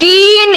3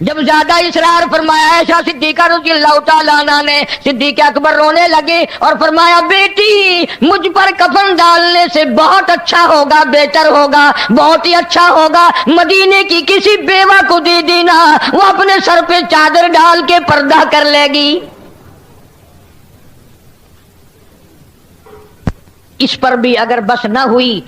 جب زیادہ اصرار فرمایا عائشہ صدیقہ رضی اللہ تعالیٰ عنہ نے، صدیق اکبر رونے لگے اور فرمایا بیٹی مجھ پر کفن ڈالنے سے بہت اچھا ہوگا، بہتر ہوگا، بہت ہی اچھا ہوگا مدینے کی کسی بیوہ کو دے دینا، وہ اپنے سر پہ چادر ڈال کے پردہ کر لے گی۔ اس پر بھی اگر بس نہ ہوئی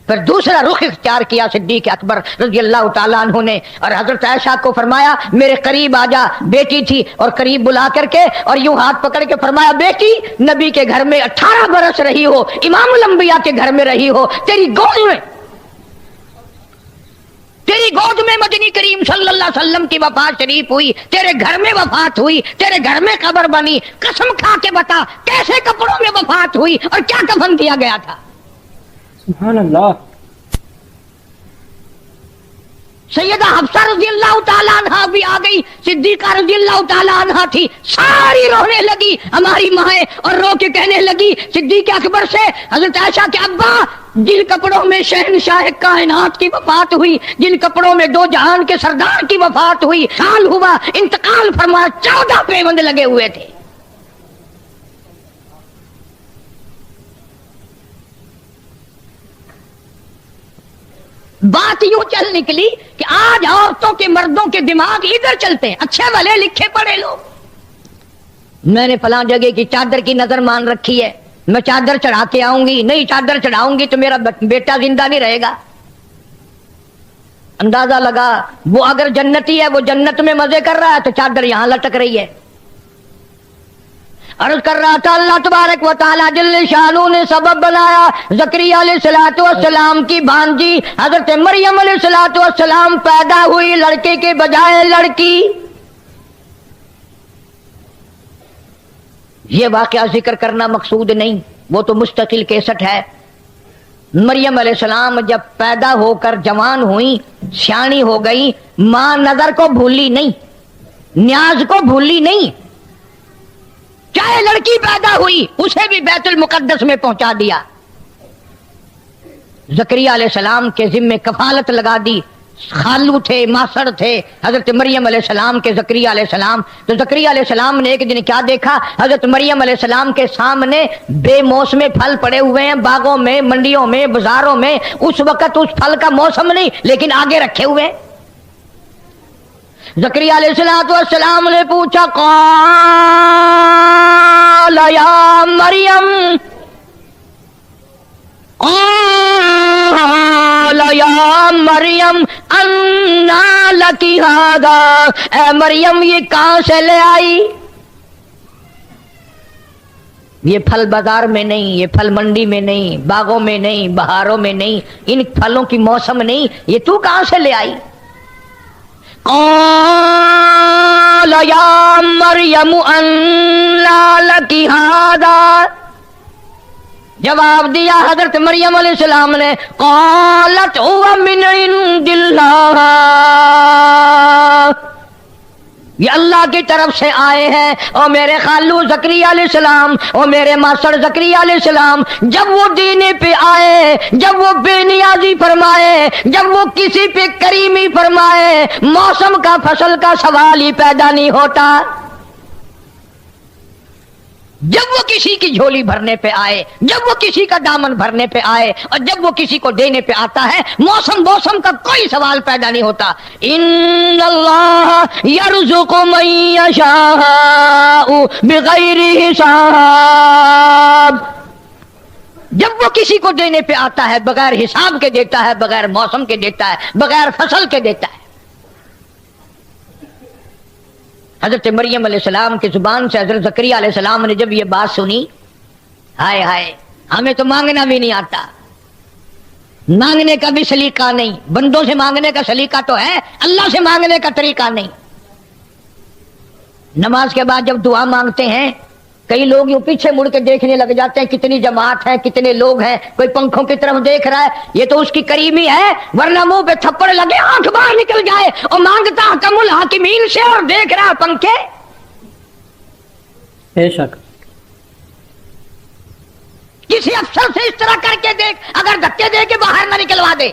پھر دوسرا رخ اختیار کیا صدیق اکبر رضی اللہ تعالیٰ عنہ نے، اور حضرت عائشہ کو فرمایا میرے قریب آ جا، بیٹی تھی، اور قریب بلا کر کے اور یوں ہاتھ پکڑ کے فرمایا بیٹی نبی کے گھر میں 18 برس رہی ہو، امام الانبیاء کے گھر میں رہی ہو، تیری گود میں مدنی کریم صلی اللہ علیہ وسلم کی وفات شریف ہوئی، تیرے گھر میں وفات ہوئی، تیرے گھر میں قبر بنی، قسم کھا کے بتا کیسے کپڑوں میں وفات ہوئی اور کیا کفن دیا گیا تھا؟ سبحان اللہ۔ سیدہ حفصہ رضی اللہ تعالیٰ عنہ بھی آ گئی، صدیقہ رضی اللہ تعالیٰ عنہ تھی، ساری رونے لگی ہماری مائیں، اور رو کے کہنے لگی صدیق اکبر سے حضرت عائشہ کے ابا جن کپڑوں میں شہنشاہ کائنات کی وفات ہوئی، جن کپڑوں میں دو جہان کے سردار کی وفات ہوئی، سال ہوا انتقال فرمایا، 14 پیوند لگے ہوئے تھے۔ بات یوں چل نکلی کہ آج عورتوں کے مردوں کے دماغ ادھر چلتے ہیں، اچھے والے لکھے پڑھے لوگ، میں نے فلاں جگہ کی چادر کی نظر مان رکھی ہے، میں چادر چڑھا کے آؤں گی، نہیں چادر چڑھاؤں گی تو میرا بیٹا زندہ نہیں رہے گا۔ اندازہ لگا وہ اگر جنتی ہے، وہ جنت میں مزے کر رہا ہے تو چادر یہاں لٹک رہی ہے۔ عرض کر رہا تھا اللہ تبارک و تعالیٰ جل شانہ نے سبب بنایا، زکریا علیہ السلام کی بھانجی حضرت مریم علیہ السلام پیدا ہوئی لڑکے کے بجائے لڑکی۔ یہ واقعہ ذکر کرنا مقصود نہیں، وہ تو مستقل کیسٹ ہے۔ مریم علیہ السلام جب پیدا ہو کر جوان ہوئی، سیانی ہو گئی، ماں نظر کو بھولی نہیں، نیاز کو بھولی نہیں، چاہے لڑکی پیدا ہوئی اسے بھی بیت المقدس میں پہنچا دیا۔ زکریا علیہ السلام کے ذمے کفالت لگا دی، خالو تھے، ماسڑ تھے حضرت مریم علیہ السلام کے زکریا علیہ السلام۔ تو زکریا علیہ السلام نے ایک دن کیا دیکھا، حضرت مریم علیہ السلام کے سامنے بے موسم پھل پڑے ہوئے ہیں، باغوں میں، منڈیوں میں، بازاروں میں، اس وقت اس پھل کا موسم نہیں لیکن آگے رکھے ہوئے ہیں۔ زکریا علیہ السلام نے پوچھا قال یا مریم، قال یا مریم انا لکی ھذا، اے مریم یہ کہاں سے لے آئی؟ یہ پھل بازار میں نہیں، یہ پھل منڈی میں نہیں، باغوں میں نہیں، بہاروں میں نہیں، ان پھلوں کی موسم نہیں، یہ تو کہاں سے لے آئی؟ قال یا مریم انا لکی ھذا، جواب دیا حضرت مریم علیہ السلام نے، قالت هو من عند اللہ، یہ اللہ کی طرف سے آئے ہیں۔ اور میرے خالو زکریا علیہ السلام اور میرے ماسڑ زکریا علیہ السلام جب وہ دینے پہ آئے، جب وہ بے نیازی فرمائے، جب وہ کسی پہ کریمی فرمائے، موسم کا فصل کا سوال ہی پیدا نہیں ہوتا۔ جب وہ کسی کی جھولی بھرنے پہ آئے، جب وہ کسی کا دامن بھرنے پہ آئے، اور جب وہ کسی کو دینے پہ آتا ہے، موسم کا کوئی سوال پیدا نہیں ہوتا۔ ان اللہ یرزق من یشاء بغیر حساب، جب وہ کسی کو دینے پہ آتا ہے بغیر حساب کے دیتا ہے، بغیر موسم کے دیتا ہے، بغیر فصل کے دیتا ہے۔ حضرت مریم علیہ السلام کی زبان سے حضرت زکریا علیہ السلام نے جب یہ بات سنی، ہائے ہائے ہمیں تو مانگنا بھی نہیں آتا، مانگنے کا بھی سلیقہ نہیں، بندوں سے مانگنے کا سلیقہ تو ہے، اللہ سے مانگنے کا طریقہ نہیں۔ نماز کے بعد جب دعا مانگتے ہیں کئی لوگ یوں پیچھے مڑ کے دیکھنے لگ جاتے ہیں، کتنی جماعت ہے، کتنے لوگ ہیں، کوئی پنکھوں کی طرف دیکھ رہا ہے، یہ تو اس کی کریمی ہے، ورنہ منہ پہ تھپڑ لگے آنکھ باہر نکل جائے، اور مانگتا حکم الحاکمین سے اور دیکھ رہا پنکھے۔ بے شک کسی افسر سے اس طرح کر کے دیکھ، اگر دھکے دے کے باہر نہ نکلوا دے،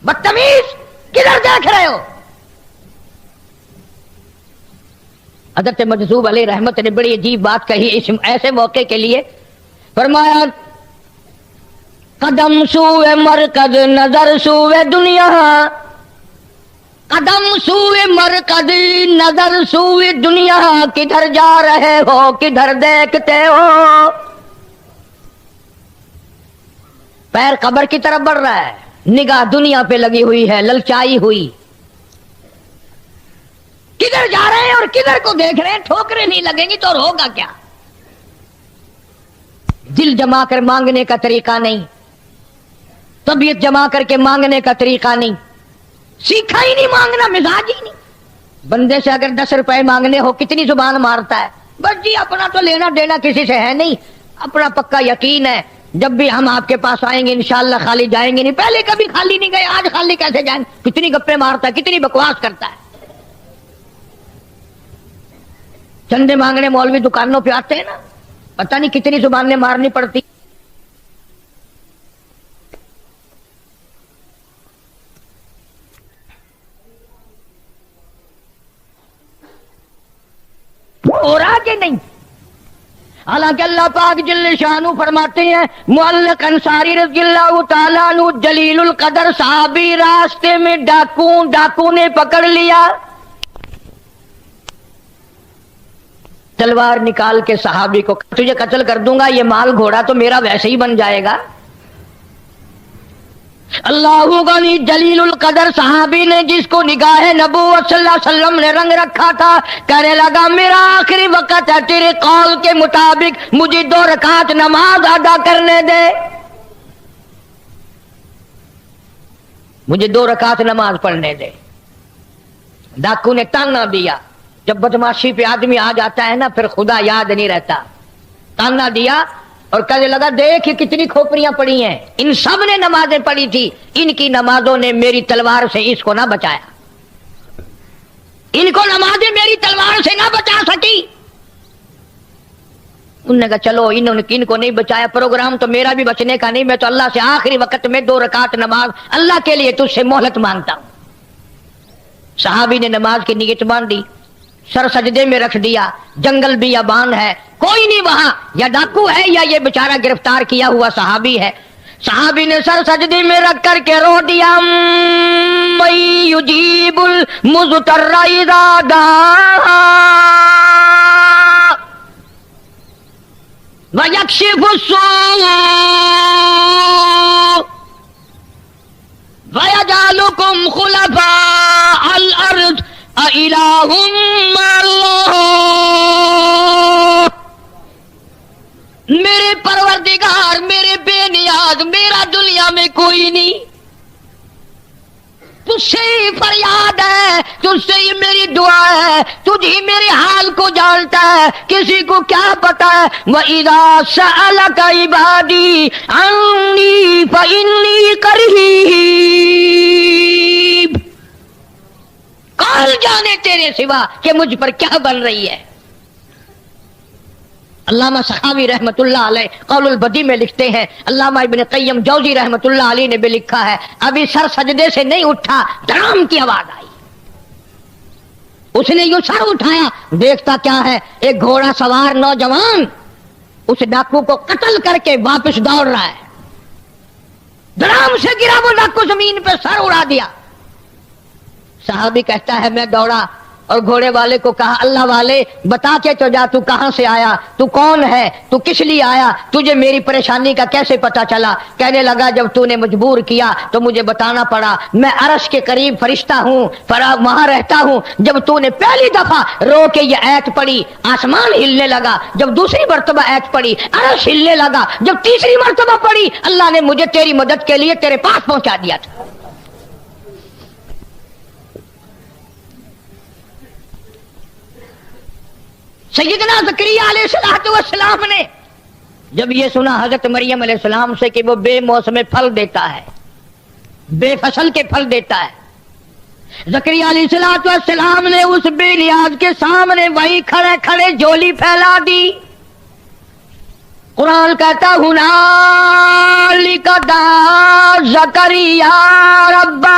بدتمیز کدھر دیکھ رہے ہو؟ حضرت مجذوب علیہ رحمت نے بڑی عجیب بات کہی اس ایسے موقع کے لیے. فرمایا قدم سوئے مرکز نظر سوئے دنیا، قدم سوئے مرکز نظر سوئے دنیا، کدھر جا رہے ہو کدھر دیکھتے ہو. پیر قبر کی طرف بڑھ رہا ہے، نگاہ دنیا پہ لگی ہوئی ہے، للچائی ہوئی. کدھر جا رہے ہیں اور کدھر کو دیکھ رہے ہیں؟ ٹھوکریں نہیں لگیں گی تو اور ہوگا کیا؟ دل جما کر مانگنے کا طریقہ نہیں، طبیعت جما کر کے مانگنے کا طریقہ نہیں، سیکھا ہی نہیں مانگنا، مزاج ہی نہیں. بندے سے اگر 10 روپے مانگنے ہو کتنی زبان مارتا ہے. بس جی اپنا تو لینا دینا کسی سے ہے نہیں، اپنا پکا یقین ہے جب بھی ہم آپ کے پاس آئیں گے انشاءاللہ خالی جائیں گے نہیں. پہلے کبھی خالی نہیں گئے، آج خالی کیسے جائیں؟ کتنی گپے مارتا ہے، کتنی بکواس کرتا ہے. چندے مانگنے مولوی دکانوں پہ آتے ہیں نا، پتہ نہیں کتنی زبانیں مارنی پڑتی. ہو رہا کہ نہیں؟ حالانکہ اللہ پاک جل شانو فرماتے ہیں معلق انصاری رضی اللہ تعالیٰ عنہ جلیل القدر صحابی، راستے میں ڈاکو نے پکڑ لیا، تلوار نکال کے صحابی کو تجھے قتل کر دوں گا، یہ مال گھوڑا تو میرا ویسے ہی بن جائے گا. اللہ غنی جلیل القدر صحابی نے جس کو نگاہ نبوت صلی اللہ علیہ وسلم نے رنگ رکھا تھا، کہنے لگا میرا آخری وقت ہے، تیرے قول کے مطابق مجھے 2 رکعت نماز ادا کرنے دے، مجھے 2 رکعت نماز پڑھنے دے. ڈاکو نے تانا دیا. جب بدماشی پہ آدمی آ جاتا ہے نا پھر خدا یاد نہیں رہتا. تانا دیا اور کہنے لگا دیکھ کتنی کھوپڑیاں پڑی ہیں، ان سب نے نمازیں پڑھی تھی، ان کی نمازوں نے میری تلوار سے اس کو نہ بچایا، ان کو نمازیں میری تلوار سے نہ بچا سکی. انہوں نے کہا چلو ان کو نہیں بچایا، پروگرام تو میرا بھی بچنے کا نہیں، میں تو اللہ سے آخری وقت میں 2 رکعت نماز اللہ کے لیے تجھ سے مہلت مانگتا ہوں. صحابی نے نماز کی نیت باندھی، سر سجدے میں رکھ دیا. جنگل بیابان ہے، کوئی نہیں وہاں، یا ڈاکو ہے یا یہ بیچارہ گرفتار کیا ہوا صحابی ہے. صحابی نے سر سجدے میں رکھ کر کے رو دیا من یجیب المضطر اذا دعا ویکشف السوء وَيَجْعَلُكُمْ خُلَفَاءَ الْأَرْضِ أَإِلَٰهٌ مَّعَ اللَّهِ. میرے پروردگار، میرے بے نیاز، میرا دنیا میں کوئی نہیں، تجھ سے ہی فریاد ہے، تجھ سے ہی میری دعا ہے، تجھ ہی میرے حال کو جانتا ہے، کسی کو کیا پتا ہے. وَإِذَا سَأَلَكَ عِبَادِي عَنِّي فَإِنِّي قَرِيبٌ. کون جانے تیرے سوا کہ مجھ پر کیا بن رہی ہے. علامہ سخاوی رحمت اللہ علیہ قول البدی میں لکھتے ہیں، علامہ ابن قیم جوزی رحمت اللہ علیہ نے بھی لکھا ہے، ابھی سر سجدے سے نہیں اٹھا دھڑام کی آواز آئی. اس نے یوں سر اٹھایا، دیکھتا کیا ہے، ایک گھوڑا سوار نوجوان اس ڈاکو کو قتل کر کے واپس دوڑ رہا ہے. دھڑام سے گرا وہ ڈاکو، زمین پہ سر اڑا دیا. صحابی کہتا ہے میں دوڑا اور گھوڑے والے کو کہا اللہ والے بتا کے تو جا، تو کہاں سے آیا، تو کون ہے، تو کس لیے آیا، تجھے میری پریشانی کا کیسے پتا چلا؟ کہنے لگا جب تو نے مجبور کیا تو مجھے بتانا پڑا، میں عرش کے قریب فرشتہ ہوں، وہاں رہتا ہوں. جب تو نے پہلی دفعہ رو کے یہ ایت پڑھی آسمان ہلنے لگا، جب دوسری مرتبہ ایت پڑھی عرش ہلنے لگا، جب تیسری مرتبہ پڑھی اللہ نے مجھے تیری مدد کے لیے تیرے پاس پہنچا دیا تھا. سیدنا زکریا علیہ السلام نے جب یہ سنا حضرت مریم علیہ السلام سے کہ وہ بے موسم پھل دیتا ہے، بے فصل کے پھل دیتا ہے، زکریا علیہ السلام نے اس بے نیاز کے سامنے وہی کھڑے کھڑے جھولی پھیلا دی. قرآن کہتا ہنالک دعا زکریا ربہ،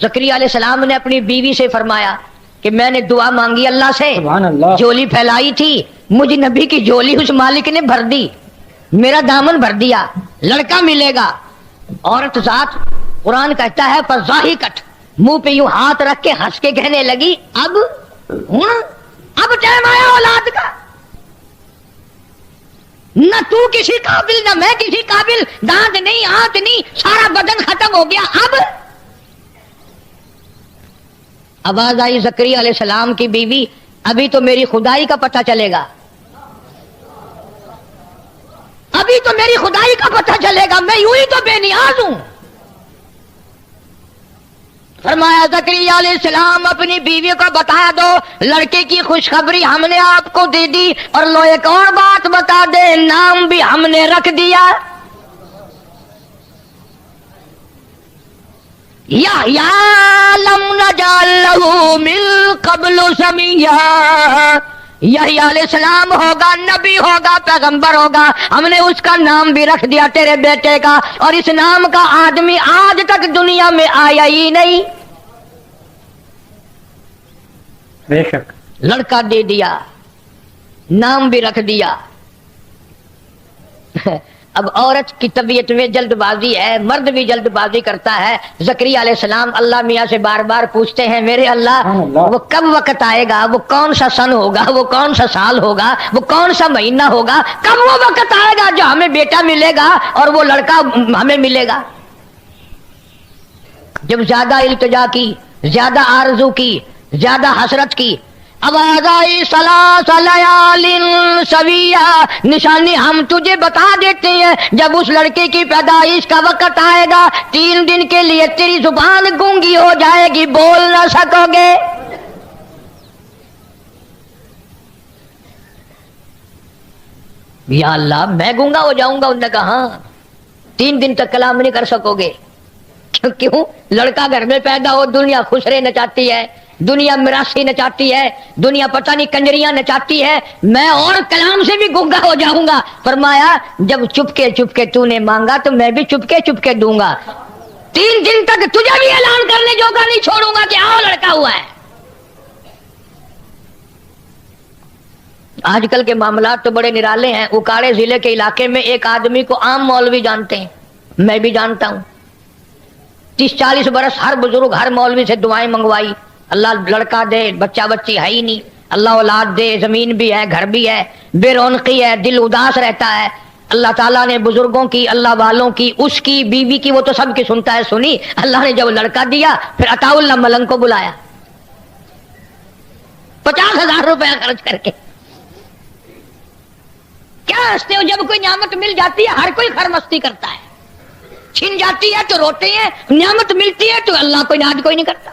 زکریا علیہ السلام نے اپنی بیوی سے فرمایا کہ میں نے دعا مانگی اللہ سے، سبحان اللہ، جھولی پھیلائی تھی، مجھے نبی کی جھولی اس مالک نے بھر دی، میرا دامن بھر دیا، لڑکا ملے گا۔ عورت ذات قرآن کہتا ہے فضاحکت، منہ پہ یوں ہاتھ رکھ کے ہنس کے کہنے لگی اب ٹائم آیا اولاد کا، نہ تو کسی قابل نہ میں کسی قابل، دانت نہیں ہاتھ نہیں، سارا بدن ختم ہو گیا، اب آواز آئی زکریا علیہ السلام کی بیوی، ابھی تو میری خدائی کا پتہ چلے گا، ابھی تو میری خدائی کا پتہ چلے گا، میں یوں ہی تو بے نیاز ہوں۔ فرمایا زکریا علیہ السلام اپنی بیوی کو بتا دو لڑکے کی خوشخبری ہم نے آپ کو دے دی، اور لو ایک اور بات بتا دے، نام بھی ہم نے رکھ دیا یحییٰ لم نجعل لہ من قبل سمیہ، یحییٰ علیہ السلام ہوگا، نبی ہوگا، پیغمبر ہوگا، ہم نے اس کا نام بھی رکھ دیا تیرے بیٹے کا، اور اس نام کا آدمی آج تک دنیا میں آیا ہی نہیں۔ بے شک لڑکا دے دیا، نام بھی رکھ دیا۔ اب عورت کی طبیعت میں جلد بازی ہے، مرد بھی جلد بازی کرتا ہے۔ زکریا علیہ السلام اللہ میاں سے بار بار پوچھتے ہیں میرے اللہ وہ کب وقت آئے گا، وہ کون سا سن ہوگا، وہ کون سا سال ہوگا، وہ کون سا مہینہ ہوگا، کب وہ وقت آئے گا جو ہمیں بیٹا ملے گا اور وہ لڑکا ہمیں ملے گا۔ جب زیادہ التجا کی، زیادہ آرزو کی، زیادہ حسرت کی، آواز آئی ثلاث لیال سویہ، نشانی ہم تجھے بتا دیتے ہیں جب اس لڑکے کی پیدائش کا وقت آئے گا 3 دن کے لیے تیری زبان گونگی ہو جائے گی، بول نہ سکو گے۔ یا اللہ میں گونگا ہو جاؤں گا؟ انہوں نے کہا ہاں 3 دن تک کلام نہیں کر سکو گے۔ کیوں؟ لڑکا گھر میں پیدا ہو، دنیا خوش رہنا چاہتی ہے، دنیا مراسی نچاتی ہے، دنیا پتہ نہیں کنجریاں نچاتی ہے، میں اور کلام سے بھی گنگا ہو جاؤں گا۔ فرمایا جب چپکے تو نے مانگا تو میں بھی چپکے دوں گا، 3 دن تک تجھے بھی اعلان کرنے جوگا نہیں چھوڑوں گا کہ آؤ لڑکا ہوا ہے۔ آج کل کے معاملات تو بڑے نرالے ہیں۔ اکاڑے ضلع کے علاقے میں ایک آدمی کو عام مولوی جانتے ہیں، میں بھی جانتا ہوں، 30-40 برس ہر بزرگ ہر مولوی سے دعائیں منگوائی، اللہ لڑکا دے، بچہ بچی ہے ہی نہیں، اللہ اولاد دے، زمین بھی ہے، گھر بھی ہے، بے رونقی ہے، دل اداس رہتا ہے۔ اللہ تعالیٰ نے بزرگوں کی، اللہ والوں کی، اس کی بیوی کی، وہ تو سب کی سنتا ہے، سنی۔ اللہ نے جب لڑکا دیا پھر عطا اللہ ملنگ کو بلایا 50,000 روپے خرچ کر کے۔ کیا ہنستے ہو؟ جب کوئی نعمت مل جاتی ہے ہر کوئی خرمستی کرتا ہے، چھن جاتی ہے تو روتے ہیں، نعمت ملتی ہے تو اللہ کو یاد کوئی نہیں کرتا۔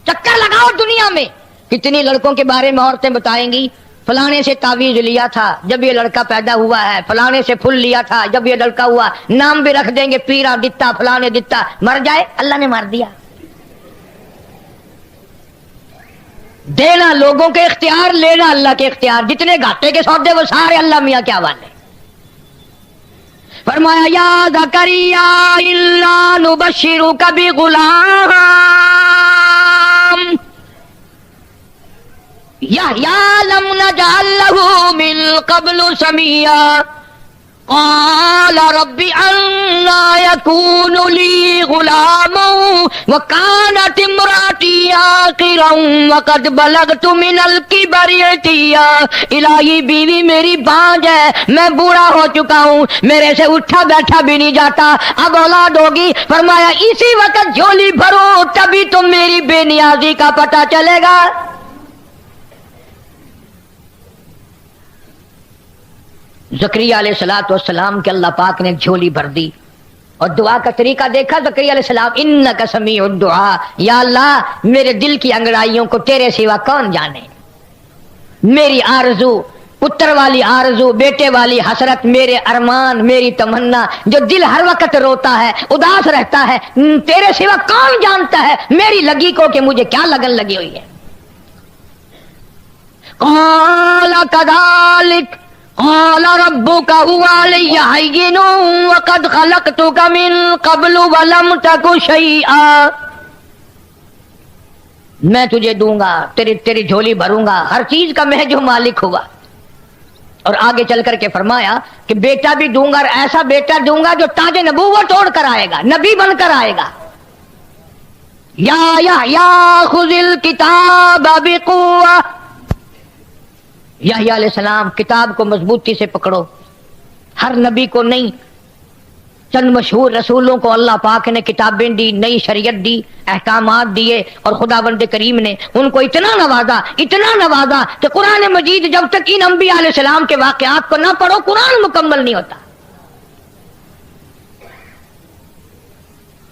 چکر لگاؤ دنیا میں، کتنی لڑکوں کے بارے میں عورتیں بتائیں گی، فلانے سے تعویذ لیا تھا جب یہ لڑکا پیدا ہوا ہے، فلانے سے پھول لیا تھا جب یہ لڑکا ہوا، نام بھی رکھ دیں گے، پیرا دتا، فلانے دتا، مر جائے اللہ نے مار دیا۔ دینا لوگوں کے اختیار، لینا اللہ کے اختیار، جتنے گھاٹے کے سودے وہ سارے اللہ میاں کے حوالے۔ فرمایا یا زکریا انا نبشرک بغلام یحییٰ لم نجعل لہ من قبل سمیہ قال رب انا یکون لی غلام وکانت امراتی عاقرا وقد بلغت من الکبر عتیا۔ الہی بیوی میری بانج ہے، میں بوڑھا ہو چکا ہوں، میرے سے اٹھا بیٹھا بھی نہیں جاتا، اب اولاد ہوگی۔ فرمایا اسی وقت جھولی بھرو تبھی تو میری بے نیازی کا پتہ چلے گا۔ زکریا علیہ السلام کے اللہ پاک نے جھولی بھر دی، اور دعا کا طریقہ دیکھا زکریا علیہ السلام، انک سمیع الدعاء، یا اللہ میرے دل کی انگڑائیوں کو تیرے سوا کون جانے، میری آرزو، پتر والی آرزو، بیٹے والی حسرت، میرے ارمان، میری تمنا، جو دل ہر وقت روتا ہے، اداس رہتا ہے، تیرے سوا کون جانتا ہے میری لگی کو کہ مجھے کیا لگن لگی ہوئی ہے۔ قال كذلك قال ربك هو علي هين وقد خلقتك من قبل ولم تك شيئا۔ میں تجھے دوں گا، تیری جھولی بھروں گا، ہر چیز کا میں جو مالک ہوا۔ اور آگے چل کر کے فرمایا کہ بیٹا بھی دوں گا، اور ایسا بیٹا دوں گا جو تاج نبوت توڑ کر آئے گا، نبی بن کر آئے گا۔ یا خذ الکتاب بقوہ، یحییٰ علیہ السلام کتاب کو مضبوطی سے پکڑو۔ ہر نبی کو نہیں، چند مشہور رسولوں کو اللہ پاک نے کتابیں دی، نئی شریعت دی، احکامات دیے، اور خداوند کریم نے ان کو اتنا نوازا کہ قرآن مجید جب تک ان انبیاء علیہ السلام کے واقعات کو نہ پڑھو قرآن مکمل نہیں ہوتا۔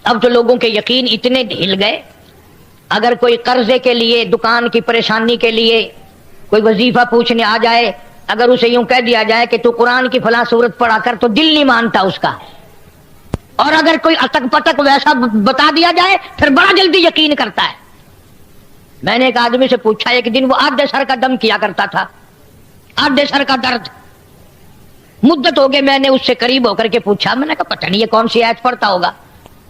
اب تو لوگوں کے یقین اتنے ہل گئے، اگر کوئی قرضے کے لیے، دکان کی پریشانی کے لیے کوئی وظیفہ پوچھنے آ جائے، اگر اسے یوں کہہ دیا جائے کہ تو قرآن کی فلاں سورت پڑھا کر، تو دل نہیں مانتا اس کا، اور اگر کوئی اٹک پٹک ویسا بتا دیا جائے پھر بڑا جلدی یقین کرتا ہے۔ میں نے ایک آدمی سے پوچھا، ایک دن وہ آدھے سر کا دم کیا کرتا تھا، آدھے سر کا درد، مدت ہو گئے، میں نے اس سے قریب ہو کر کے پوچھا، میں نے کہا پتہ نہیں یہ کون سی آیت پڑھتا ہوگا۔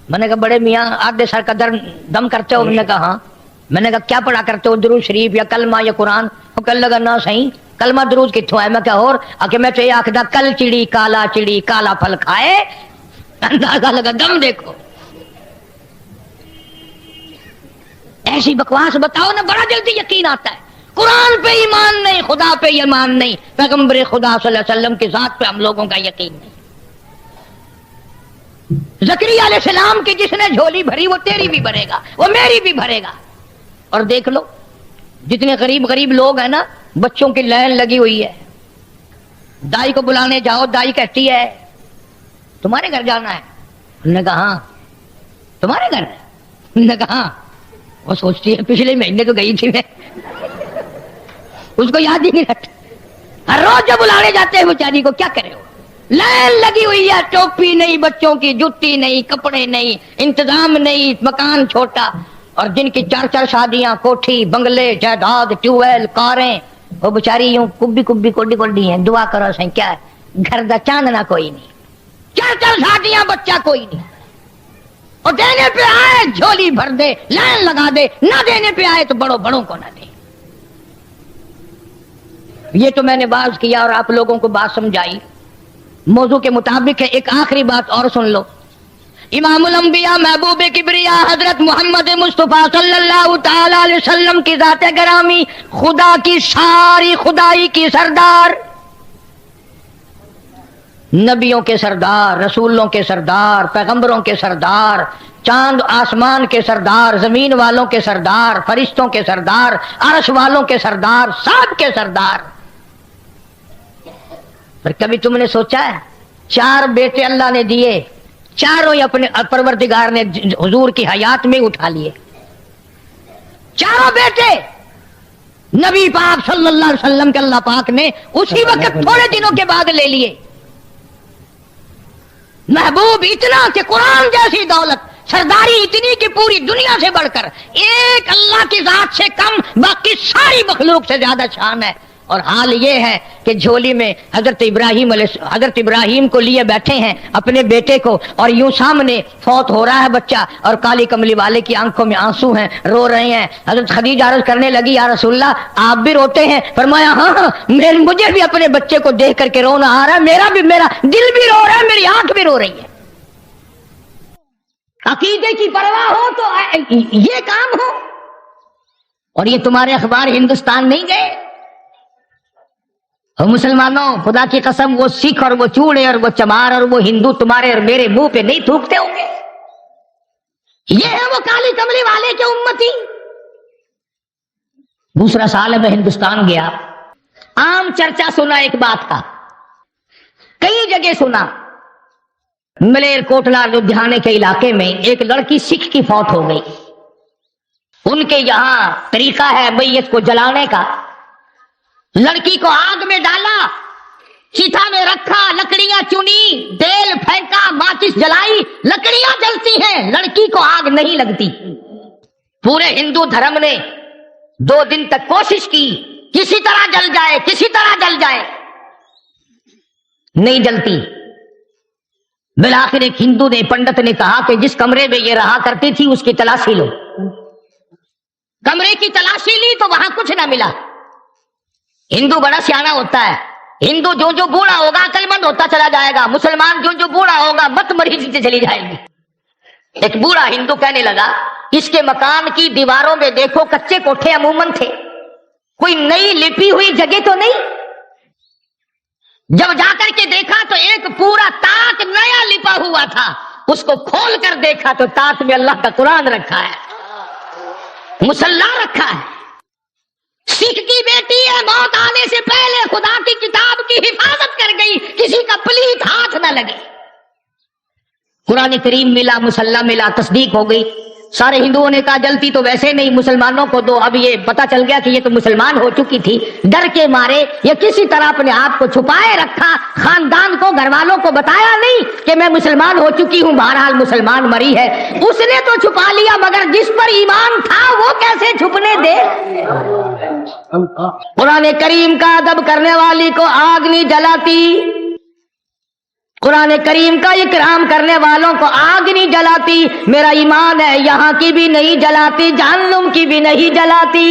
میں نے کہا بڑے میاں آدھے سر کا دم کرتے ہو؟ میں نے کہا ہاں۔ میں نے کہا کیا پڑھا کرتے ہو، درود شریف یا کلمہ یا قرآن؟ وہ کہنے لگا نہ صحیح، کلمہ درود کتوں ہے؟ میں کہا اور کہ میں تو یہ آخدا کل چڑی کالا پھل کھائے، اندازہ لگا دم دیکھو۔ ایسی بکواس بتاؤ نا، بڑا جلدی یقین آتا ہے۔ قرآن پہ ایمان نہیں، خدا پہ ایمان نہیں، پیغمبر خدا صلی اللہ علیہ وسلم کی ذات پہ ہم لوگوں کا یقین نہیں۔ زکریا علیہ السلام کی جس نے جھولی بھری وہ تیری بھی بھرے گا، وہ میری بھی بھرے گا۔ اور دیکھ لو جتنے غریب لوگ ہیں نا، بچوں کی لائن لگی ہوئی ہے، دائی کو بلانے جاؤ، دائی کہتی ہے تمہارے گھر جانا ہے؟ انہوں نے کہا ہاں۔ تمہارے گھر؟ انہوں نے کہا ہاں۔ وہ سوچتی ہے پچھلے مہینے تو گئی تھی میں، اس کو یاد ہی نہیں رہتا، ہر روز جب بلانے جاتے ہیں بیچاری کو، کیا کرے ہو؟ لائن لگی ہوئی ہے، ٹوپی نہیں، بچوں کی جوتی نہیں، کپڑے نہیں، انتظام نہیں، مکان چھوٹا، اور جن کی 4 شادیاں، کوٹھی، بنگلے، جائیداد، ٹیوب ویل، کاریں، وہ بیچاری یوں کبھی کوڈی ہیں۔ دعا کرو سہیں کیا ہے، گھر دا چاندنا کوئی نہیں، 4 شادیاں، بچہ کوئی نہیں، اور دینے پہ آئے جھولی بھر دے، لائن لگا دے، نہ دینے پہ آئے تو بڑوں کو نہ دے۔ یہ تو میں نے باز کیا اور آپ لوگوں کو بات سمجھائی، موضوع کے مطابق ہے۔ ایک آخری بات اور سن لو، امام الانبیاء محبوب کبریا حضرت محمد مصطفیٰ صلی اللہ تعالی علیہ وسلم کی ذات گرامی، خدا کی ساری خدائی کی سردار، نبیوں کے سردار، رسولوں کے سردار، پیغمبروں کے سردار، چاند آسمان کے سردار، زمین والوں کے سردار، فرشتوں کے سردار، عرش والوں کے سردار، سب کے سردار۔ پر کبھی تم نے سوچا ہے 4 بیٹے اللہ نے دیے، چاروں ہی اپنے پروردگار نے حضور کی حیات میں اٹھا لیے، چاروں بیٹے نبی پاک صلی اللہ علیہ وسلم کے اللہ پاک نے اسی وقت تھوڑے دنوں کے بعد لے لیے۔ محبوب اتنا کہ قرآن جیسی دولت، سرداری اتنی کہ پوری دنیا سے بڑھ کر ایک اللہ کی ذات سے کم باقی ساری مخلوق سے زیادہ شان ہے۔ اور حال یہ ہے کہ جھولی میں حضرت ابراہیم کو لیے بیٹھے ہیں، اپنے بیٹے کو، اور یوں سامنے فوت ہو رہا ہے بچہ، اور کالی کملی والے کی آنکھوں میں آنسو ہیں، رو رہے ہیں۔ حضرت خدیجہ عرض کرنے لگی یا رسول اللہ آپ بھی روتے ہیں؟ فرمایا ہاں، مجھے بھی اپنے بچے کو دیکھ کر کے رونا آ رہا ہے، میرا دل بھی رو رہا ہے، میری آنکھ بھی رو رہی ہے۔ عقیدے کی پرواہ ہو تو یہ کام ہو، اور یہ تمہارے اخبار ہندوستان نہیں گئے؟ اور مسلمانوں خدا کی قسم، وہ سکھ اور وہ چوڑے اور وہ چمار اور وہ ہندو تمہارے اور میرے منہ پہ نہیں تھوکتے ہوں گے؟ یہ ہے وہ کالی کملی والے کے امتی۔ دوسرا سال میں ہندوستان گیا، عام چرچا سنا ایک بات کا، کئی جگہ سنا۔ ملیر کوٹلا لدھیانے کے علاقے میں ایک لڑکی سکھ کی فوت ہو گئی۔ ان کے یہاں طریقہ ہے میت کو جلانے کا، لڑکی کو آگ میں ڈالا، چیتا میں رکھا، لکڑیاں چنی، تیل پھینکا، ماچس جلائی، لکڑیاں جلتی ہیں، لڑکی کو آگ نہیں لگتی۔ پورے ہندو دھرم نے 2 دن تک کوشش کی کسی طرح جل جائے، کسی طرح جل جائے، نہیں جلتی۔ بالآخر ایک ہندو نے، پنڈت نے کہا کہ جس کمرے میں یہ رہا کرتی تھی اس کی تلاشی لو۔ کمرے کی تلاشی لی تو وہاں کچھ نہ ملا. ہندو بڑا سیانا ہوتا ہے. ہندو جو بوڑھا ہوگا عقل مند ہوتا چلا جائے گا. مسلمان جو بوڑھا ہوگا مت مریضی سے چلی جائے گی. ایک بوڑھا ہندو کہنے لگا اس کے مکان کی دیواروں میں دیکھو کچے کوٹھے عموماً تھے, کوئی نئی لپی ہوئی جگہ تو نہیں. جب جا کر کے دیکھا تو ایک پورا تاک نیا لپا ہوا تھا. اس کو کھول کر دیکھا تو تاک میں اللہ کا قرآن رکھا ہے, مصلی رکھا ہے. سکھ کی بیٹی ہے, موت آنے سے پہلے خدا کی کتاب کی حفاظت کر گئی, کسی کا پلیت ہاتھ نہ لگے. قرآن کریم ملا, مصلی ملا, تصدیق ہو گئی. سارے ہندوؤں نے کہا جلتی تو ویسے نہیں, مسلمانوں کو دو. اب یہ پتا چل گیا کہ یہ تو مسلمان ہو چکی تھی. ڈر کے مارے یا کسی طرح اپنے آپ کو چھپائے رکھا, خاندان کو گھر والوں کو بتایا نہیں کہ میں مسلمان ہو چکی ہوں. بہرحال مسلمان مری ہے, اس نے تو چھپا لیا, مگر جس پر ایمان تھا وہ کیسے چھپنے دے. قرآن کریم کا ادب کرنے والی کو آگ نہیں جلاتی, قرآن کریم کا اکرام کرنے والوں کو آگ نہیں جلاتی. میرا ایمان ہے یہاں کی بھی نہیں جلاتی, جہنم کی بھی نہیں جلاتی.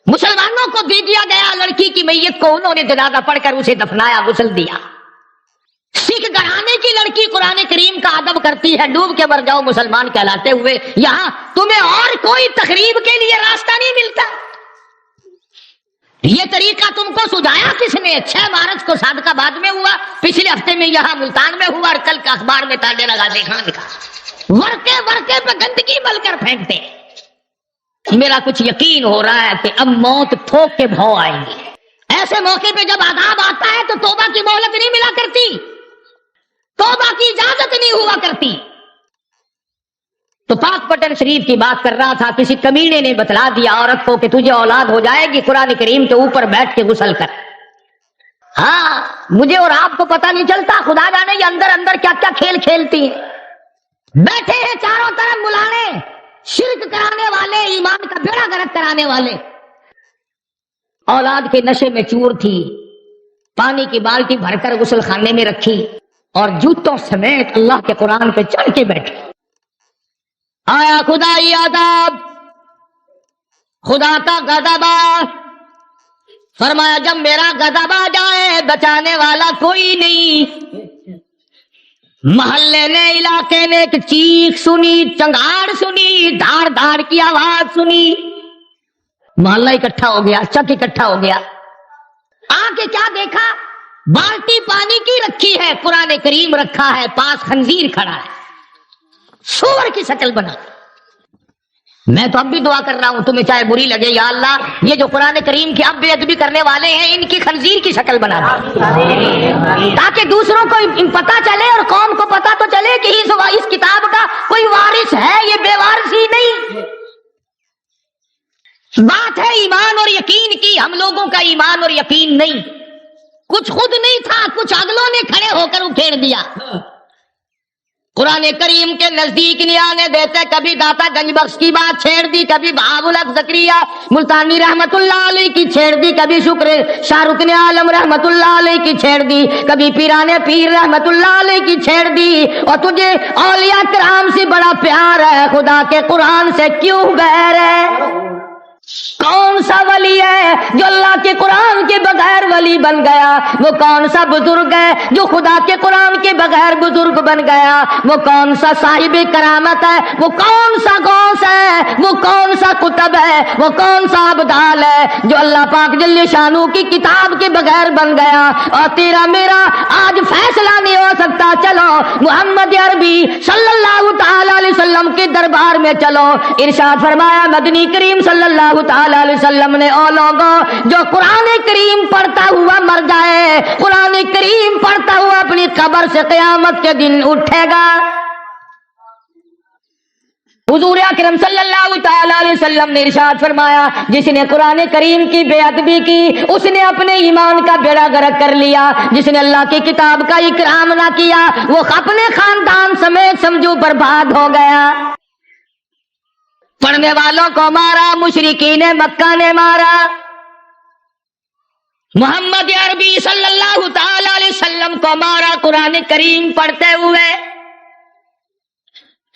مسلمانوں کو دے دیا گیا لڑکی کی میت کو, انہوں نے جنازہ پڑھ کر اسے دفنایا, غسل دیا. سکھ گھرانے کی لڑکی قرآن کریم کا ادب کرتی ہے, ڈوب کے مر جاؤ مسلمان کہلاتے ہوئے. یہاں تمہیں اور کوئی تقریب کے لیے راستہ نہیں ملتا. یہ طریقہ تم کو سجایا کس نے؟ 6 مارچ کو صادق آباد میں ہوا, پچھلے ہفتے میں یہاں ملتان میں ہوا, اور کل کا اخبار میں تانے لگا دیکھا. ورقے پہ گندگی مل کر پھینکتے. میرا کچھ یقین ہو رہا ہے کہ اب موت تھوک کے بھاؤ آئیں گی. ایسے موقع پہ جب عذاب آتا ہے تو توبہ کی مہلت نہیں ملا کرتی, توبہ کی اجازت نہیں ہوا کرتی. تو پاک پٹن شریف کی بات کر رہا تھا, کسی کمینے نے بتلا دیا عورت کو کہ تجھے اولاد ہو جائے گی, قرآن کریم کے اوپر بیٹھ کے غسل کر. ہاں مجھے اور آپ کو پتہ نہیں چلتا, خدا جانے یہ اندر اندر کیا کیا کھیل کھیلتی ہیں. بیٹھے ہیں چاروں طرف ملانے, شرک کرانے والے, ایمان کا بیڑا غرق کرانے والے. اولاد کے نشے میں چور تھی, پانی کی بالٹی بھر کر غسل خانے میں رکھی اور جوتوں سمیت اللہ کے قرآن پہ چڑھ کے بیٹھی. آیا خدائی عذاب, خدا کا غضب. فرمایا جب میرا غضب آ جائے بچانے والا کوئی نہیں. محلے نے, علاقے نے ایک چیخ سنی, چنگاڑ سنی, دھاڑ دھاڑ کی آواز سنی. محلہ اکٹھا ہو گیا, چک اکٹھا ہو گیا. آ کے کیا دیکھا, بالٹی پانی کی رکھی ہے, قرآن کریم رکھا ہے, پاس خنزیر کھڑا ہے, سور کی شکل بنا. میں تو اب بھی دعا کر رہا ہوں, تمہیں چاہے بری لگے, یا اللہ یہ جو قرآن کریم کی اب بے ادبی کرنے والے ہیں ان کی خنزیر کی شکل بنا دو, تاکہ دوسروں کو پتا چلے اور قوم کو پتا تو چلے کہ اس کتاب کا کوئی وارث ہے, یہ بے وارث ہی نہیں. بات ہے ایمان اور یقین کی. ہم لوگوں کا ایمان اور یقین نہیں, کچھ خود نہیں تھا, کچھ اگلوں نے کھڑے ہو کر اکھیڑ دیا. قرآن کریم کے نزدیک نہیں آنے دیتے. کبھی داتا گنج بخش کی بات چھیڑ دی, کبھی بہاء الحق زکریا ملتانی رحمت اللہ علیہ کی چھیڑ دی, کبھی شکر شاہ رکن عالم رحمت اللہ علیہ کی چھیڑ دی, کبھی پیرانے پیر رحمت اللہ علیہ کی چھیڑ دی. اور تجھے اولیاء کرام سے بڑا پیار ہے, خدا کے قرآن سے کیوں غیر ہے؟ کون سا ولی ہے جو اللہ کے قرآن کے بغیر ولی بن گیا؟ وہ کون سا بزرگ ہے جو خدا کے قرآن کے بغیر بزرگ بن گیا؟ وہ کون سا صاحب کرامت ہے؟ وہ کون سا غوث ہے؟ وہ کون سا قطب ہے؟ وہ کون سا ابدال ہے جو اللہ پاک جل شانو کی کتاب کے بغیر بن گیا؟ اور تیرا میرا آج فیصلہ نہیں ہو سکتا. چلو محمد عربی صلی اللہ تعالی علیہ وسلم کے دربار میں چلو. ارشاد فرمایا مدنی کریم صلی اللہ تعالی علیہ وسلم نے, او لوگوں جو قرآن کریم پڑھتا ہوا مر جائے, قرآن کریم پڑھتا ہوا اپنی قبر سے قیامت کے دن اٹھے گا. حضور اکرم صلی اللہ تعالی علیہ وسلم نے ارشاد فرمایا جس نے قرآن کریم کی بے ادبی کی اس نے اپنے ایمان کا بیڑا غرق کر لیا. جس نے اللہ کی کتاب کا اکرام نہ کیا وہ اپنے خاندان سمیت سمجھو برباد ہو گیا. پڑھنے والوں کو مارا, مشرکین مکہ نے مارا. محمد عربی صلی اللہ تعالی علیہ وسلم کو مارا قرآن کریم پڑھتے ہوئے.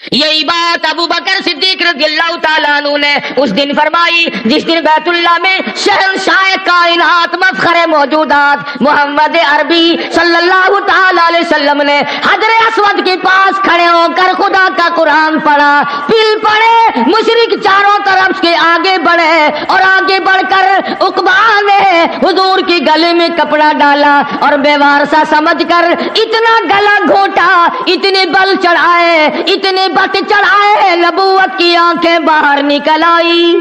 یہی بات ابو بکر صدیق رضی اللہ تعالیٰ عنہ نے اس دن فرمائی جس دن بیت اللہ میں شہنشاہ کائنات مفخر موجودات محمد عربی صلی اللہ تعالیٰ علیہ وسلم نے حجر اسود کے پاس کھڑے ہو کر خدا کا قرآن پڑھا، پھر پڑھے مشرک چاروں طرف کے آگے بڑھے اور آگے بڑھ کر عقبہ نے حضور کے گلے میں کپڑا ڈالا اور بے وارثہ سمجھ کر اتنا گلا گھونٹا، اتنے بل چڑھائے، اتنے بت چڑھائے، نبوت کی آنکھیں باہر نکل آئی۔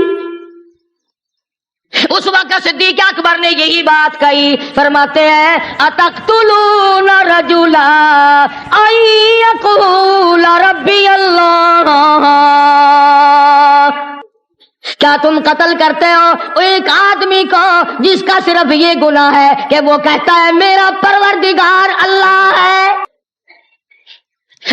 اس وقت صدیق اکبر نے یہی بات کہی، فرماتے ہیں اتقتلون رجلا ان یقول ربی اللہ، کیا تم قتل کرتے ہو ایک آدمی کو جس کا صرف یہ گناہ ہے کہ وہ کہتا ہے میرا پروردگار اللہ ہے؟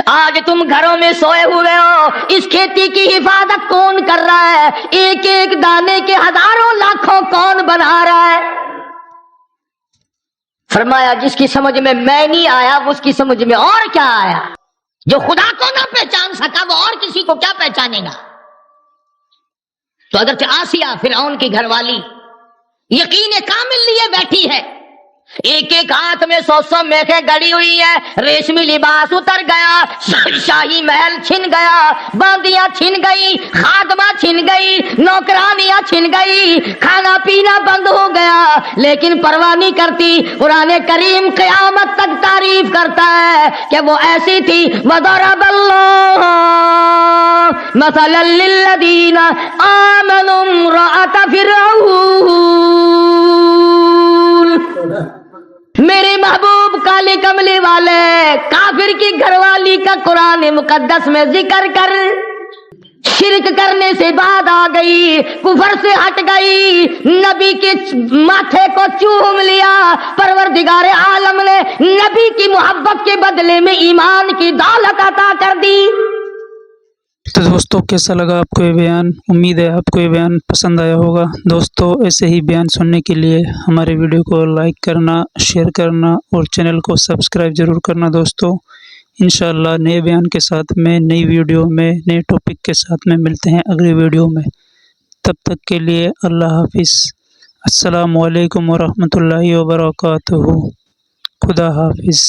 آج تم گھروں میں سوئے ہوئے ہو، اس کھیتی کی حفاظت کون کر رہا ہے؟ ایک ایک دانے کے ہزاروں لاکھوں کون بنا رہا ہے؟ فرمایا جس کی سمجھ میں نہیں آیا اس کی سمجھ میں اور کیا آیا؟ جو خدا کو نہ پہچان سکا وہ اور کسی کو کیا پہچانے گا؟ تو اگرچہ آسیہ فرعون کی گھر والی یقین کامل لیے بیٹھی ہے، ایک ایک ہاتھ میں 100 میخیں گڑی ہوئی ہیں، ریشمی لباس اتر گیا، شاہی محل چھن گیا، باندیاں چھن گئی، خادمہ چھن گئی، نوکرانیاں چھن گئی، کھانا پینا بند ہو گیا، لیکن پرواہ نہیں کرتی۔ قرآن کریم قیامت تک تعریف کرتا ہے کہ وہ ایسی تھی وَضَرَبَ اللَّهُ مَثَلًا لِّلَّذِينَ آمَنُوا امْرَأَتَ فِرْعَوْنَ، میرے محبوب کالے کملی والے کافر کی گھر والی کا قرآن مقدس میں ذکر کر شرک کرنے سے بعد آ گئی، کفر سے ہٹ گئی، نبی کے ماتھے کو چوم لیا، پروردگار عالم نے نبی کی محبت کے بدلے میں ایمان کی دولت عطا کر دی۔ تو دوستوں کیسا لگا آپ کو یہ بیان؟ امید ہے آپ کو یہ بیان پسند آیا ہوگا۔ دوستوں ایسے ہی بیان سننے کے لیے ہمارے ویڈیو کو لائک کرنا، شیئر کرنا اور چینل کو سبسکرائب ضرور کرنا دوستوں۔ انشاءاللہ نئے بیان کے ساتھ میں نئی ویڈیو میں نئے ٹاپک کے ساتھ میں ملتے ہیں اگلی ویڈیو میں۔ تب تک کے لیے اللہ حافظ۔ السلام علیکم ورحمۃ اللہ وبرکاتہ۔ خدا حافظ۔